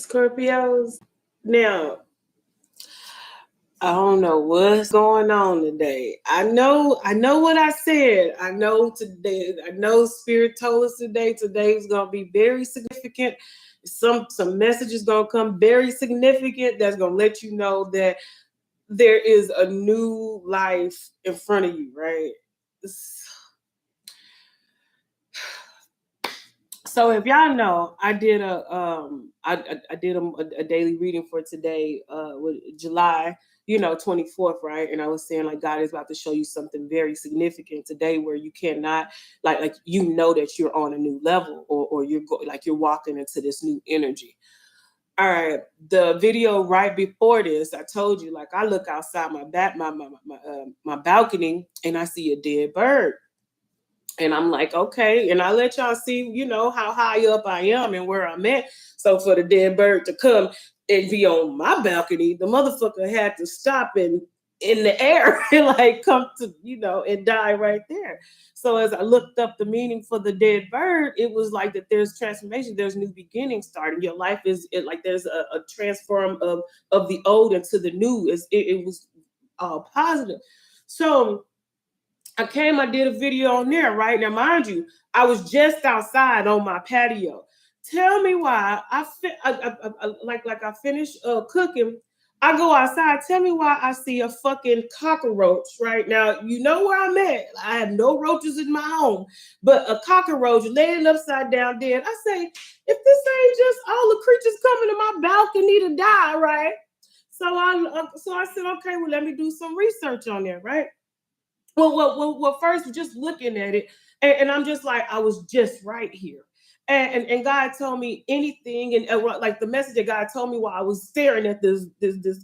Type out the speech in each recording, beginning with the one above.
Scorpios. Now, I don't know what's going on today. I know what I said. I know Spirit told us today. Today is gonna be very significant. Some messages gonna come very significant that's gonna let you know that there is a new life in front of you, right? So if y'all know, I did a daily reading for today, with July, 24th, right? And I was saying like God is about to show you something very significant today, where you cannot like that you're on a new level, or you're walking into this new energy. All right, the video right before this, I told you, like, I look outside my balcony and I see a dead bird. And I'm like, okay. And I let y'all see, how high up I am and where I'm at. So for the dead bird to come and be on my balcony, the motherfucker had to stop in the air and like come to, and die right there. So as I looked up the meaning for the dead bird, it was like that there's transformation, there's new beginnings starting. Your life is like there's a transform of the old into the new. It was all positive. So I did a video on there, right? Now, mind you, I was just outside on my patio. Tell me why I finished cooking. I go outside. Tell me why I see a fucking cockroach right now. You know where I'm at. I have no roaches in my home, but a cockroach laying upside down dead. I say, if this ain't just all the creatures coming to my balcony to die, right? So I said, okay, well, let me do some research on that, right? Well, first, just looking at it, and I'm just like, I was just right here. And God told me anything, and like the message that God told me while I was staring at this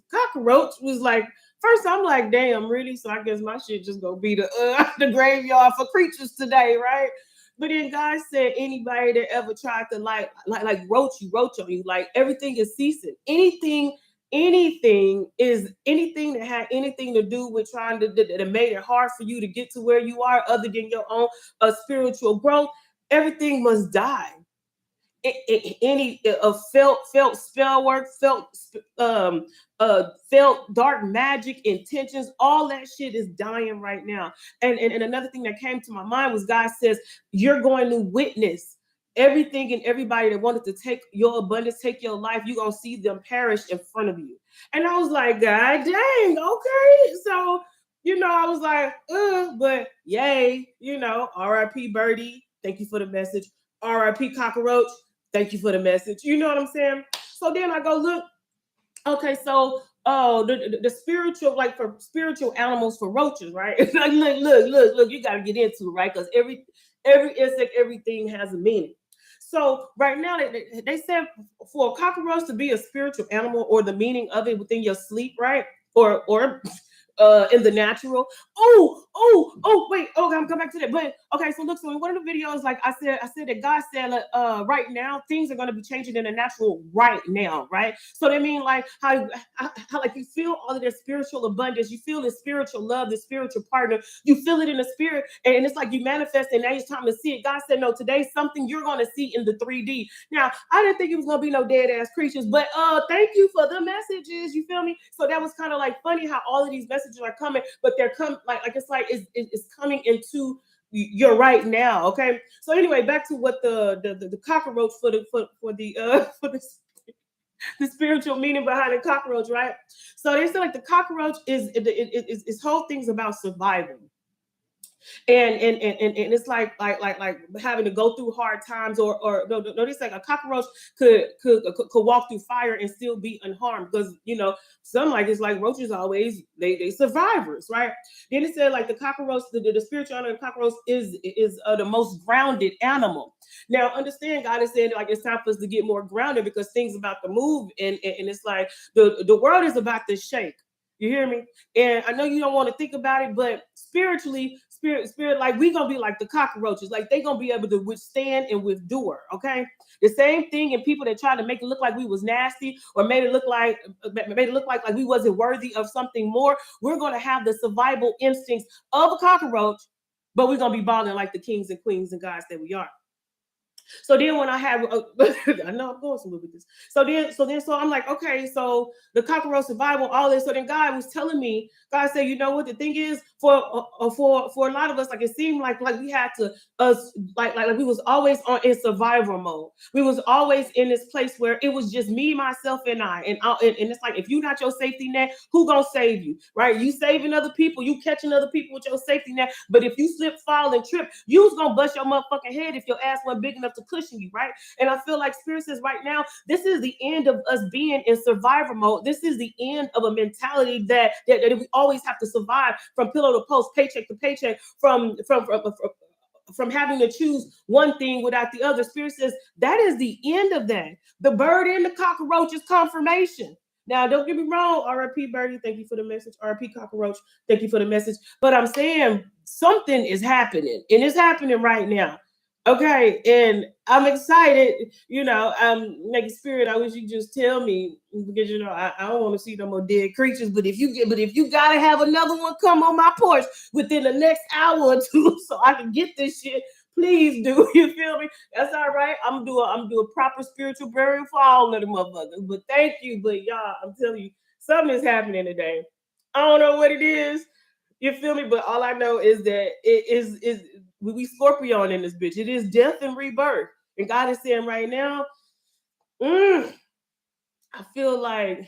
cockroach was like, first I'm like, damn, really? So I guess my shit just gonna be the graveyard for creatures today, right? But then God said, anybody that ever tried to like roach on you, like everything is ceasing. Anything that had anything to do with trying to that made it hard for you to get to where you are, other than your own spiritual growth, everything must die. Any felt spell work, felt dark magic intentions, all that shit is dying right now. And another thing that came to my mind was God says you're going to witness everything and everybody that wanted to take your abundance, take your life. You're gonna see them perish in front of you. And I was like, God dang, okay. So I was like, but yay, R.I.P. Birdie, thank you for the message. R.I.P. Cockroach, thank you for the message. You know what I'm saying? So then I go look. Okay, so the spiritual, like for spiritual animals, for roaches, right? Like, look, you got to get into it, right? Because every insect, everything has a meaning. So right now, they said for a cockroach to be a spiritual animal, or the meaning of it within your sleep, right? Or in the natural. Wait. Okay, I'm coming back to that. But okay, so look, so in one of the videos, like I said that God said, right now things are going to be changing in the natural right now, right? So they mean like how like you feel all of this spiritual abundance, you feel the spiritual love, the spiritual partner, you feel it in the spirit, and it's like you manifest, and now it's time to see it. God said, no, today's something you're going to see in the 3D. Now, I didn't think it was going to be no dead ass creatures, but thank you for the messages. You feel me? So that was kind of like funny how all of these messages are coming, but they're coming like it's like it's coming into your right now. Okay, so anyway, back to what the cockroach for the spiritual meaning behind the cockroach, right? So they said like the cockroach is its whole thing's about surviving. And it's like having to go through hard times, or no, this like a cockroach could walk through fire and still be unharmed, because some, like, it's like roaches always they survivors, right? Then it said like the cockroach, the spiritual animal, the cockroach is the most grounded animal. Now understand, God is saying like it's time for us to get more grounded, because things about to move, and it's like the world is about to shake. You hear me? And I know you don't want to think about it, but spiritually, spirit, like we gonna be like the cockroaches, like they gonna be able to withstand and endure. Okay, the same thing in people that tried to make it look like we was nasty, or made it look like we wasn't worthy of something more. We're gonna have the survival instincts of a cockroach, but we're gonna be balling like the kings and queens and gods that we are. So then when I had, I know I'm going somewhere with this. So I'm like, okay, so the cockroach survival, all this. So then God was telling me, God said, you know what the thing is for a lot of us, like it seemed like we had to us like we was always on in survival mode. We was always in this place where it was just me, myself, and I, and it's like if you not your safety net, who gonna save you, right? You saving other people, you catching other people with your safety net, but if you slip, fall, and trip, you was gonna bust your motherfucking head if your ass wasn't big enough to cushion you, right? And I feel like Spirit says right now, this is the end of us being in survivor mode. This is the end of a mentality that we always have to survive from pillow to post, paycheck to paycheck, from having to choose one thing without the other. Spirit says that is the end of that. The bird and the cockroach is confirmation. Now, don't get me wrong, RIP Birdie, thank you for the message. RIP Cockroach, thank you for the message. But I'm saying something is happening, and it's happening right now. Okay, and I'm excited. Like Spirit, I wish you just tell me, because I don't want to see no more dead creatures. But if you gotta have another one come on my porch within the next hour or two, so I can get this shit, please do. You feel me? That's all right. I'm gonna do a proper spiritual burial for all of the motherfuckers. But thank you. But y'all, I'm telling you, something is happening today. I don't know what it is. You feel me? But all I know is that it is we Scorpio in this bitch. It is death and rebirth. And God is saying right now, I feel like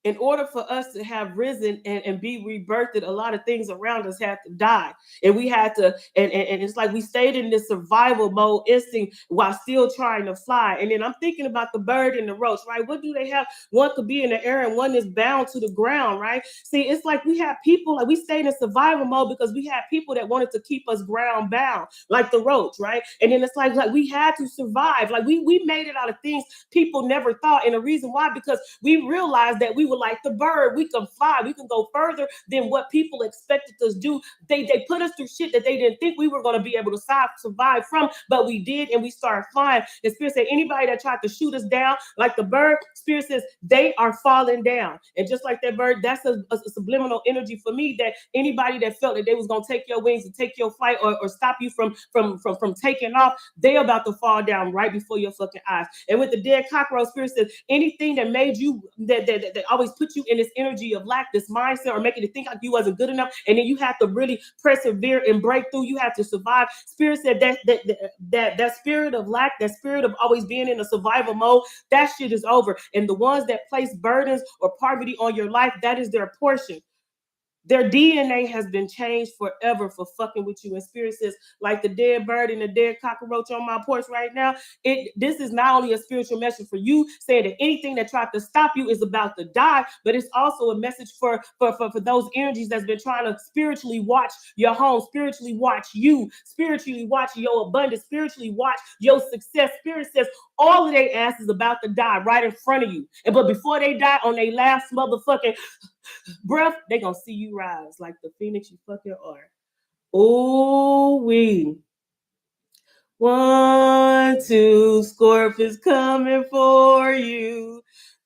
in order for us to have risen and be rebirthed, a lot of things around us had to die. And we had to, and it's like we stayed in this survival mode instinct while still trying to fly. And then I'm thinking about the bird and the roach, right? What do they have? One could be in the air and one is bound to the ground, right? See, it's like we have people, like we stayed in survival mode because we had people that wanted to keep us ground bound, like the roach, right? And then it's like we had to survive. Like we made it out of things people never thought. And the reason why, because we realized that we were like the bird. We can fly. We can go further than what people expected us to do. They put us through shit that they didn't think we were going to be able to survive from, but we did, and we started flying. And Spirit said, anybody that tried to shoot us down like the bird, Spirit says they are falling down. And just like that bird, that's a subliminal energy for me, that anybody that felt that they was going to take your wings and take your flight or stop you from taking off, they about to fall down right before your fucking eyes. And with the dead cockroach, Spirit says anything that made you that always put you in this energy of lack, this mindset, or making you think like you wasn't good enough, and then you have to really persevere and break through. You have to survive. Spirit said that spirit of lack, that spirit of always being in a survival mode, that shit is over. And the ones that place burdens or poverty on your life, that is their portion. Their DNA has been changed forever for fucking with you. And Spirit says, like the dead bird and the dead cockroach on my porch right now, this is not only a spiritual message for you, saying that anything that tried to stop you is about to die, but it's also a message for those energies that's been trying to spiritually watch your home, spiritually watch you, spiritually watch your abundance, spiritually watch your success. Spirit says all of their ass is about to die right in front of you. But before they die on their last motherfucking breath, they gonna see you rise like the phoenix you fucking are. Oh, we 1, 2, Scorpion's coming for you.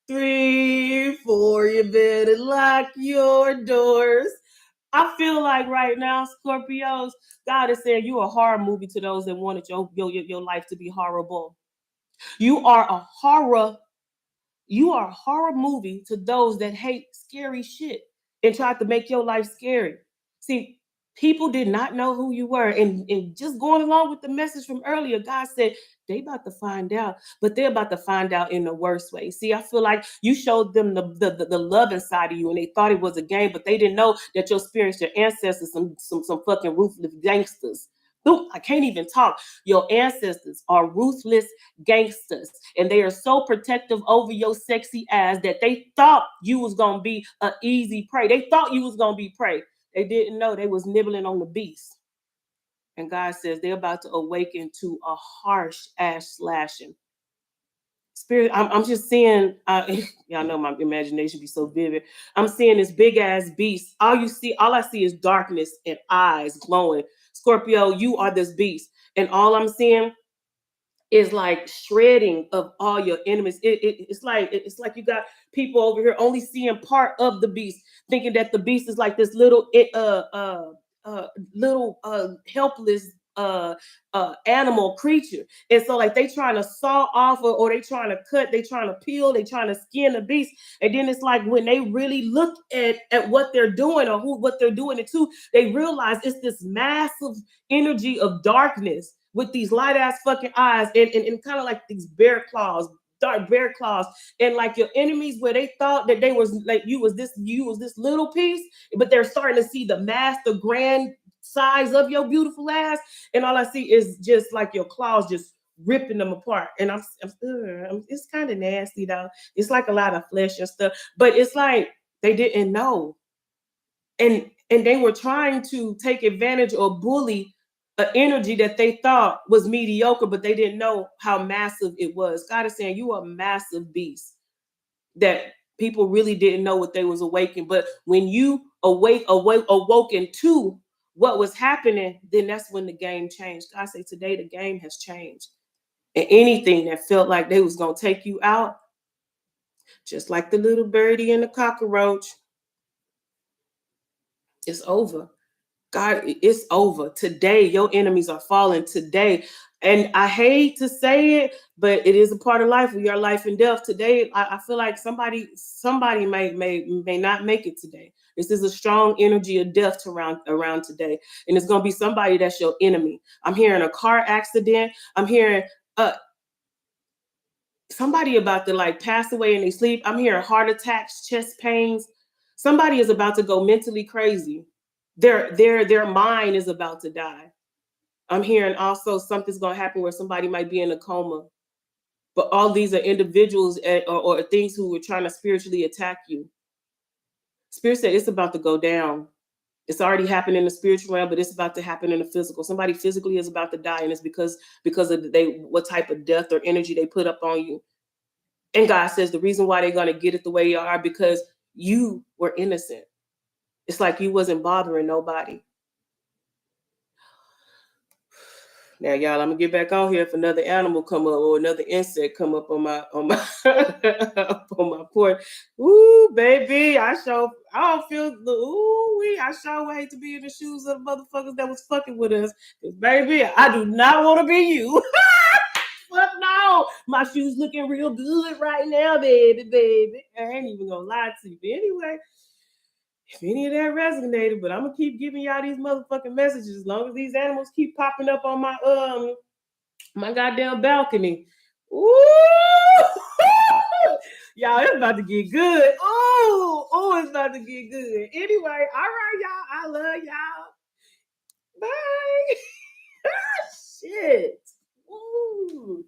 3, 4, you better lock your doors. I feel like right now, Scorpios, God is saying you a horror movie to those that wanted your life to be horrible. You are a horror movie to those that hate scary shit and tried to make your life scary. See, people did not know who you were. And just going along with the message from earlier, God said, they about to find out, but they're about to find out in the worst way. See, I feel like you showed them the love inside of you, and they thought it was a game, but they didn't know that your spirits, your ancestors, some fucking ruthless gangsters. I can't even talk. Your ancestors are ruthless gangsters, and they are so protective over your sexy ass that they thought you was gonna be an easy prey. They thought you was gonna be prey. They didn't know they was nibbling on the beast. And God says they're about to awaken to a harsh ash slashing. Spirit, I'm just seeing, y'all know my imagination be so vivid. I'm seeing this big ass beast. All I see is darkness and eyes glowing. Scorpio, you are this beast. And all I'm seeing is like shredding of all your enemies. It's like you got people over here only seeing part of the beast, thinking that the beast is like this little helpless animal creature. And so like they trying to saw off or they trying to cut, they trying to peel, they trying to skin the beast. And then it's like when they really look at what they're doing or what they're doing it to, they realize it's this massive energy of darkness with these light ass fucking eyes and kind of like these bear claws, dark bear claws, and like your enemies where they thought that they was like you was this little piece, but they're starting to see the grand size of your beautiful ass, and all I see is just like your claws just ripping them apart. And it's kind of nasty though. It's like a lot of flesh and stuff, but it's like they didn't know, and they were trying to take advantage or bully an energy that they thought was mediocre, but they didn't know how massive it was. God is saying you are a massive beast that people really didn't know what they was awakened. But when you awoken to what was happening, then that's when the game changed. God say today the game has changed. And anything that felt like they was gonna take you out, just like the little birdie and the cockroach, it's over. God, it's over. Today, your enemies are falling today. And I hate to say it, but it is a part of life. We are life and death. Today, I feel like somebody may not make it today. This is a strong energy of death around today. And it's gonna be somebody that's your enemy. I'm hearing a car accident. I'm hearing somebody about to like pass away in their sleep. I'm hearing heart attacks, chest pains. Somebody is about to go mentally crazy. Their mind is about to die. I'm hearing also something's gonna happen where somebody might be in a coma. But all these are individuals or things who were trying to spiritually attack you. Spirit said it's about to go down. It's already happened in the spiritual realm, but it's about to happen in the physical. Somebody physically is about to die, and it's because of what type of death or energy they put up on you. And God says the reason why they're gonna get it the way you are because you were innocent. It's like you wasn't bothering nobody. Now, y'all, I'm gonna get back on here if another animal come up or another insect come up on my on my porch. Ooh, baby, I don't feel the I sure hate to be in the shoes of the motherfuckers that was fucking with us. Cause baby, I do not want to be you. Fuck no, my shoes looking real good right now, baby. I ain't even gonna lie to you. But anyway, if any of that resonated, but I'm gonna keep giving y'all these motherfucking messages as long as these animals keep popping up on my goddamn balcony. Ooh, y'all, it's about to get good. Oh, it's about to get good. Anyway, all right, y'all. I love y'all. Bye. Shit. Ooh.